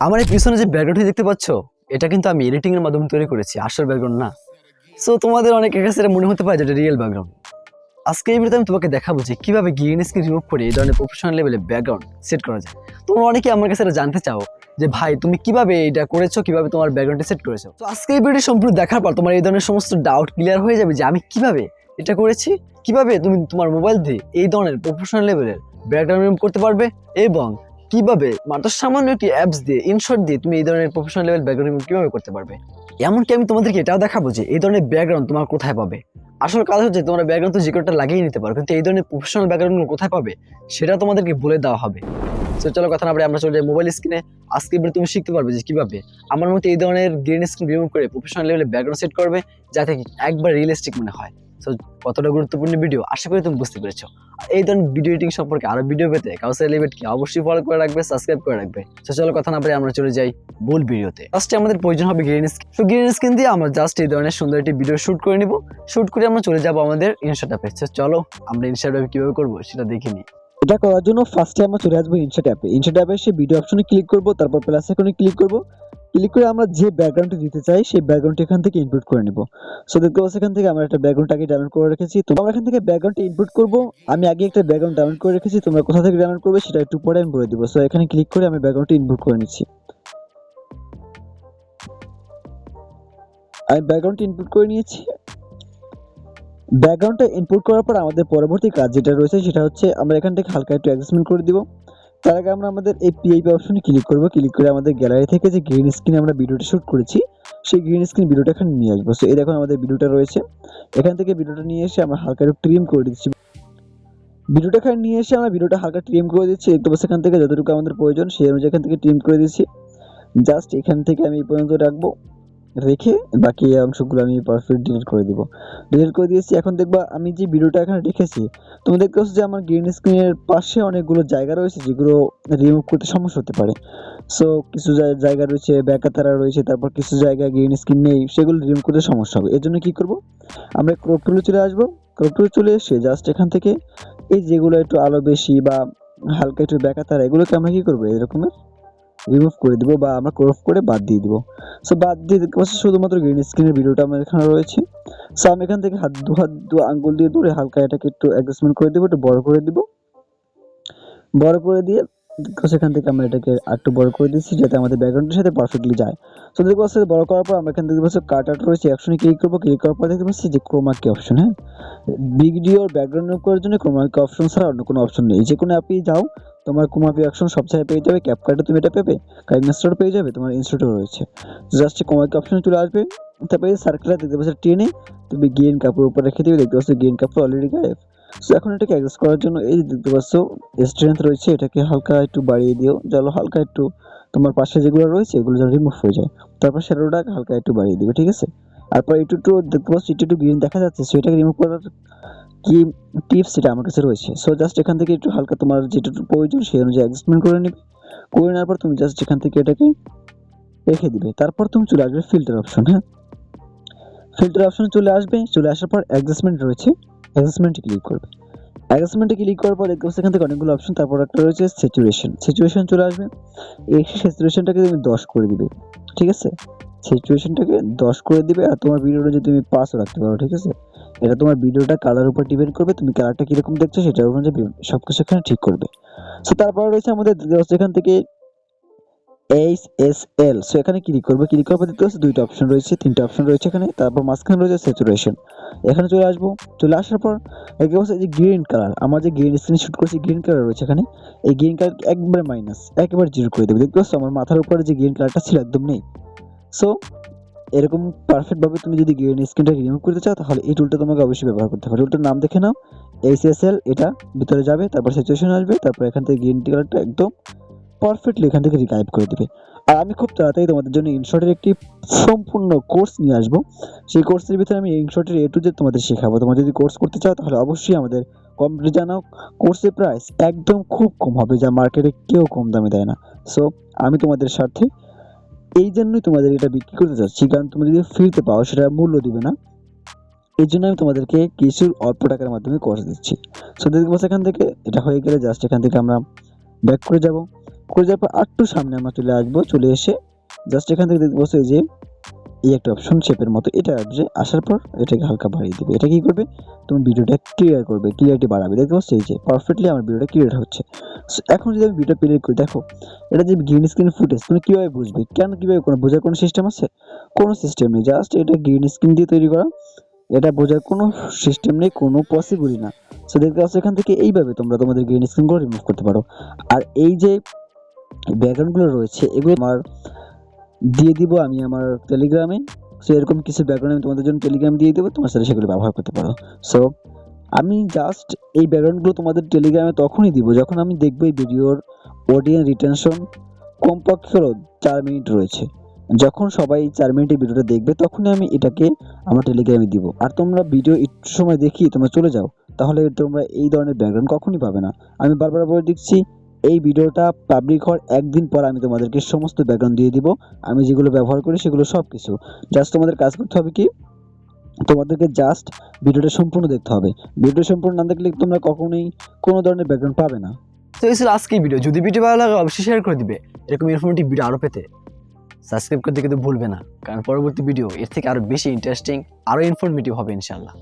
আমার এই পিছনে যে ব্যাকগ্রাউন্ডটি দেখতে পাচ্ছ, এটা কিন্তু আমি এডিটিং এর মাধ্যমে তৈরি করেছি, আসল ব্যাকগ্রাউন্ড না। সো তোমাদের অনেকের কাছে এটা মনে হতে পারে যে এটা রিয়েল ব্যাকগ্রাউন্ড। আজকে এই ভিডিওতে আমি তোমাকে দেখাবো যে কিভাবে গ্রিন স্ক্রিন রিমুভ করে এই ধরনের প্রফেশনাল লেভেলে ব্যাকগ্রাউন্ড সেট করা যায়। তোমরা অনেকে আমার কাছে এটা জানতে চাও যে ভাই তুমি কিভাবে এটা করেছো, কিভাবে তোমার ব্যাকগ্রাউন্ডটি সেট করেছো। তো আজকে এই ভিডিও সম্পূর্ণ দেখার পর তোমার এই ধরনের সমস্ত ডাউট ক্লিয়ার হয়ে যাবে যে আমি কিভাবে এটা করেছি, কিভাবে তুমি তোমার মোবাইল দিয়ে এই ধরনের প্রফেশনাল লেভেলের ব্যাকগ্রাউন্ড রিমুভ করতে পারবে, এবং কিভাবে মাত্র সামান্য একটি অ্যাপস দিয়ে ইনশর্ট দিয়ে তুমি এই ধরনের প্রফেশনাল লেভেল ব্যাকগ্রাউন্ড রিমুভ কিভাবে করতে পারবে। এমনকি আমি তোমাদেরকে এটাও দেখাবো যে এই ধরনের ব্যাকগ্রাউন্ড তোমার কোথায় পাবে। আসল কাজ হচ্ছে তোমরা ব্যাকগ্রাউন্ড তো যে কোনোটা লাগিয়ে নিতে পারো, কিন্তু এই ধরনের প্রফেশনাল ব্যাকগ্রাউন্ড কোথায় পাবে সেটা তোমাদেরকে বলে দেওয়া হবে। তো চলো কথা না বলে আমরা চলে যাই মোবাইল স্ক্রিনে। আজকে তুমি শিখতে পারবে যে কিভাবে আমার মতো এই ধরনের গ্রিন স্ক্রিন রিমুভ করে প্রফেশনাল লেভেলে ব্যাকগ্রাউন্ড সেট করবে, যাতে একবার রিয়েলিস্টিক মনে হয়। সো কতটা গুরুত্বপূর্ণ ভিডিও আশা করি তুমি বুঝতে পেরেছো। আর এই ধরনের ভিডিও এডিটিং সম্পর্কে আরো ভিডিও পেতে কাউসার এলিভেটকে অবশ্যই ফলো করে রাখবে, সাবস্ক্রাইব করে রাখবে। তো চলো কথা না বলে আমরা চলে যাই মূল ভিডিওতে। ফার্স্টে আমাদের প্রয়োজন হবে গ্রিন স্ক্রিন। তো গ্রিন স্ক্রিন দিয়ে আমরা জাস্ট এই ধরনের সুন্দর একটি ভিডিও শুট করে নিব। শুট করে আমরা চলে যাব আমাদের ইনস্টাট অ্যাপে। চলো আমরা ইনস্টাট অ্যাপে কিভাবে করবো সেটা দেখে নিই। এটা করার জন্য ফার্স্টে আমরা চলে আসবো ইনস্টাট অ্যাপে। ইনস্টাট অ্যাপে এসে ভিডিও অপশনে ক্লিক করব, তারপর প্লাস আইকনে ক্লিক করব। ক্লিক করে আমরা যে ব্যাকগ্রাউন্ডটি দিতে চাই সেই ব্যাকগ্রাউন্ডটি এখান থেকে ইনপুট করে নিব। সো দেখতে পাচ্ছ এখান থেকে আমরা একটা ব্যাকগ্রাউন্ড আগে ডাউনলোড করে রেখেছি। তো আমরা এখান থেকে ব্যাকগ্রাউন্ডটি ইনপুট করব। আমি আগে একটা ব্যাকগ্রাউন্ড ডাউনলোড করে রেখেছি, তোমরা কোথা থেকে ডাউনলোড করবে সেটা একটু পরে আমি বলে দিব। সো এখানে ক্লিক করে আমি ব্যাকগ্রাউন্ডটি ইনপুট করে নিচ্ছি। আমি ব্যাকগ্রাউন্ডটি ইনপুট করে নিয়েছি। ব্যাকগ্রাউন্ডটা ইনপুট করার পর আমাদের পরবর্তী কাজ যেটা রয়েছে সেটা হচ্ছে আমরা এখান থেকে হালকা একটু অ্যাডজাস্টমেন্ট করে দিব। তার আগে আমরা আমাদের এই পিআইপি অপশনে ক্লিক করব। ক্লিক করে আমাদের গ্যালারি থেকে যে গ্রিন স্ক্রিনে আমরা ভিডিওটা শুট করেছি সেই গ্রিন স্ক্রিন ভিডিওটা এখানে নিয়ে আসবো। সো এই দেখুন আমাদের ভিডিওটা রয়েছে। এখান থেকে ভিডিওটা নিয়ে এসে আমরা হালকা একটু ট্রিম করে দিচ্ছি। ভিডিওটা এখানে নিয়ে এসে আমরা ভিডিওটা হালকা ট্রিম করে দিচ্ছি। তো বস এখান থেকে যতটুকু আমাদের প্রয়োজন সেই অনুযায়ী এখান থেকে ট্রিম করে দিচ্ছি। জাস্ট এখান থেকে আমি এই পর্যন্ত রাখবো, রেখে বাকি অংশগুলো আমি পারফেক্ট ডিলিট করে দিব। ডিলিট করে দিয়েছি। এখন দেখবা আমি যে ভিডিওটা এখানে রেখেছি, তুমি দেখতে পাচ্ছ যে আমার গ্রিন স্ক্রিনের পাশে অনেকগুলো জায়গা রয়েছে যেগুলো রিমুভ করতে সমস্যা হতে পারে। সো কিছু জায়গা রয়েছে ব্যাকাতারা রয়েছে, তারপর কিছু জায়গায় গ্রিন স্ক্রিন নেই, সেগুলো রিমুভ করতে সমস্যা হবে। এর জন্য কি করব, আমরা ক্রপ টুলে চলে আসবো। ক্রপ টুলে চলে এসে জাস্ট এখান থেকে এই যেগুলো একটু আলো বেশি বা হালকা একটু ব্যাকাতারা, এগুলোকে আমরা কি করবো এরকমের রিমুভ করে দিব বা আমরা ক্রপ করে বাদ দিয়ে দিব। সো বাদ দিয়ে দেখতে পাচ্ছি শুধুমাত্র গ্রিন স্ক্রিনের ভিডিওটা আমার এখানে রয়েছে। সো আমি এখান থেকে দু আঙ্গুল দিয়ে ধরে হালকা এটাকে একটু অ্যাডজাস্টমেন্ট করে দিব, একটু বড় করে দিব। বড় করে দিয়ে সেখান থেকে আমরা এটাকে আরেকটু বড় করে দিচ্ছি যাতে আমাদের ব্যাকগ্রাউন্ডের সাথে পারফেক্টলি যায়। সো দেখতে পাচ্ছি বড় করার পর আমরা এখান থেকে দেখতে পাচ্ছি কাট আউট রয়েছে, অপশনে ক্লিক করব। ক্লিক করার পর দেখতে পাচ্ছি যে ক্রোমা কি অপশন। হ্যাঁ, ভিডিওর ব্যাকগ্রাউন্ড রিমুভ করার জন্য ক্রোমা কি অপশন ছাড়া অন্য কোনো অপশন নেই। যে কোনো অ্যাপেই যাও তোমার ক্রোমা কি অপশন সব জায়গায় পেয়ে যাবে। ক্যাপকাটে তুমি এটা পেবে, কাইনেস্টার পেয়ে যাবে, তোমার ইনস্ট্যান্টও রয়েছে। জাস্ট ক্রোমা কি অপশনে চলে আসবে। তারপরে সার্কেলার দেখতে পাচ্ছি টেনে তুমি গ্রিন কাপড় উপর রেখে দিবে। দেখতে পাচ্ছি গ্রিন কাপড় অলরেডি গায়েব। সো এখন এটাকে অ্যাডজাস্ট করার জন্য এই যে দেখতে পাচ্ছ স্ট্রেংথ রয়েছে, এটাকে হালকা একটু বাড়িয়ে দিও, যেন হালকা একটু তোমার পাশে যেগুলো রয়েছে এগুলো যেন রিমুভ হয়ে যায়। তারপর শ্যাডোটাকে হালকা একটু বাড়িয়ে দিবে, ঠিক আছে। তারপর একটু একটু দেখতে পাচ্ছ একটু গ্রিন দেখা যাচ্ছে, সেটাকে রিমুভ করার কি টিপস সেটা আমার কাছে রয়েছে। সো জাস্ট এখান থেকে একটু হালকা তোমার যেটুকু প্রয়োজন সেই অনুযায়ী অ্যাডজাস্টমেন্ট করে নেবে। করে নেওয়ার পর তুমি জাস্ট এখান থেকে এটাকে রেখে দিবে। তারপর তুমি চলে আসবে ফিল্টার অপশন। হ্যাঁ, ফিল্টার অপশনে চলে আসবে। চলে আসার পর অ্যাডজাস্টমেন্ট রয়েছে, অ্যাডজাস্টমেন্টে ক্লিক করবে। অ্যাডজাস্টমেন্টে ক্লিক করার পর দেখতে পাচ্ছি এখান থেকে অনেকগুলো অপশন। তারপর একটা রয়েছে স্যাচুরেশন। স্যাচুরেশন চলে আসবে। এই স্যাচুরেশনটাকে তুমি 10 করে দিবে, ঠিক আছে। স্যাচুরেশনটাকে 10 করে দিবে। আর তোমার ভিডিওটা যদি তুমি 5 রাখতে পারো, ঠিক আছে। এটা তোমার ভিডিওটা কালার উপর ডিপেন্ড করবে, তুমি কালারটা কিরকম দেখছো সেটার অনুযায়ী সবকিছু এখানে ঠিক করবে। সো তারপর রয়েছে আমাদের এখান থেকে HSL। সো এখানে ক্লিক করবে। ক্লিক করার পর দেখতে পাচ্ছি দুইটা অপশন রয়েছে, তিনটা অপশন রয়েছে এখানে। তারপর মাঝখানে রয়েছে স্যাচুরেশন। এখানে চলে আসবো। চলে আসার পর দেখতে পাচ্ছি যে গ্রিন কালার, আমার যে গ্রিন স্ক্রিন শুট করছি গ্রিন কালার রয়েছে এখানে। এই গ্রিন কালার একবারে মাইনাস, একেবারে জিরো করে দেবে। দেখতে পাচ্ছ আমার মাথার উপরে যে গ্রিন কালারটা ছিল একদম নেই। সো এরকম পারফেক্ট ভাবে তুমি যদি গ্রিন স্ক্রিনটা রিমুভ করতে চাও তাহলে এই টুলটা তোমাকে অবশ্যই ব্যবহার করতে হবে। টুলটার নাম দেখে নাও, HSL। এটা ভিতরে যাবে, তারপর স্যাচুরেশন আসবে, তারপর এখান থেকে গ্রিন কালারটা একদম পারফেক্টলি এখান থেকে রিগাইভ করে দিবে। আর আমি খুব তাড়াতাড়ি তোমাদের জন্য ইনশটের একটি সম্পূর্ণ কোর্স নিয়ে আসবো। সেই কোর্সের ভিতরে আমি ইনশটের A to Z তোমাদের শেখাবো। তোমরা যদি কোর্স করতে চাও তাহলে অবশ্যই আমাদের কমেন্টে জানাও। কোর্সের প্রাইস একদম খুব কম হবে, যা মার্কেটে কেউ কম দামে দেয় না। সো আমি তোমাদের স্বার্থে এই জন্যই তোমাদের এটা বিক্রি করতে চাচ্ছি, কারণ তুমি যদি ফ্রিতে পাও সেটা মূল্য দিবে না। এই জন্য আমি তোমাদেরকে কিছু অল্প টাকার মাধ্যমে কোর্স দিচ্ছি। সো দেখবো এখান থেকে এটা হয়ে গেলে জাস্ট এখান থেকে আমরা ব্যাক করে যাব। করে যাওয়ার পর একটু সামনে আমরা চলে আসবো, চলে এসে জাস্ট এখান থেকে দেখতে পাচ্ছ এই যে এই একটা অপশন শেপের মতো, এটা আসবে, আসার পর এটাকে হালকা বাড়িয়ে দিবে। এটা কি করবে, তুমি ভিডিওটা ক্লিয়ার করবে, ক্লিয়ারিটি বাড়াবে। দেখতে পাচ্ছ এই যে পারফেক্টলি আমার ভিডিওটা ক্লিয়ার হচ্ছে। So, এখন যদি আমি ভিডিও প্লে করি, দেখো এটা যে গ্রিন স্ক্রিন ফুটেজ তুমি কিভাবে বুঝবে, কেন কিভাবে কোনো বোঝার কোনো সিস্টেম আছে? কোনো সিস্টেম নেই, জাস্ট এটা গ্রিন স্ক্রিন দিয়ে তৈরি করা, এটা বোঝার কোনো সিস্টেম নেই, কোনো পসিবলই না। সো দেখতে পাচ্ছ এখান থেকে এইভাবে তোমরা তোমাদের গ্রিন স্ক্রিনগুলো রিমুভ করতে পারো। আর এই যে ব্যাকগ্রাউন্ডগুলো রয়েছে এগুলো আমার দিয়ে দিব আমি আমার টেলিগ্রামে। সো এরকম কিছু ব্যাকগ্রাউন্ড আমি তোমাদের জন্য টেলিগ্রাম দিয়ে দেবো, তোমার সাথে সেগুলো ব্যবহার করতে পারো। সো আমি জাস্ট এই ব্যাকগ্রাউন্ডগুলো তোমাদের টেলিগ্রামে তখনই দিব যখন আমি দেখবো এই ভিডিওর অডিয়েন্স রিটেনশন কমপক্ষে 4 মিনিট রয়েছে। যখন সবাই 4 মিনিটের ভিডিওটা দেখবে তখনই আমি এটাকে আমার টেলিগ্রামে দিব। আর তোমরা ভিডিও একটু সময় দেখি তোমরা চলে যাও, তাহলে তোমরা এই ধরনের ব্যাকগ্রাউন্ড কখনই পাবে না। আমি বারবার বলে দিচ্ছি, এই ভিডিওটা পাবলিক হওয়ার একদিন পর আমি তোমাদেরকে সমস্ত ব্যাকগ্রাউন্ড দিয়ে দিব, আমি যেগুলো ব্যবহার করি সেগুলো সব কিছু। জাস্ট তোমাদের কাজ করতে হবে কি, তোমাদেরকে জাস্ট ভিডিওটা সম্পূর্ণ দেখতে হবে। ভিডিও সম্পূর্ণ না দেখলে তোমরা কখনোই কোনো ধরনের ব্যাকগ্রাউন্ড পাবে না। তো এই ছিল আজকের ভিডিও। যদি ভিডিও ভালো লাগে অবশ্যই শেয়ার করে দিবে। এরকম ইনফরমেটিভ ভিডিও আরও পেতে সাবস্ক্রাইব করতে কিন্তু ভুলবে না, কারণ পরবর্তী ভিডিও এর থেকে আরও বেশি ইন্টারেস্টিং, আরও ইনফরমেটিভ হবে ইনশাআল্লাহ।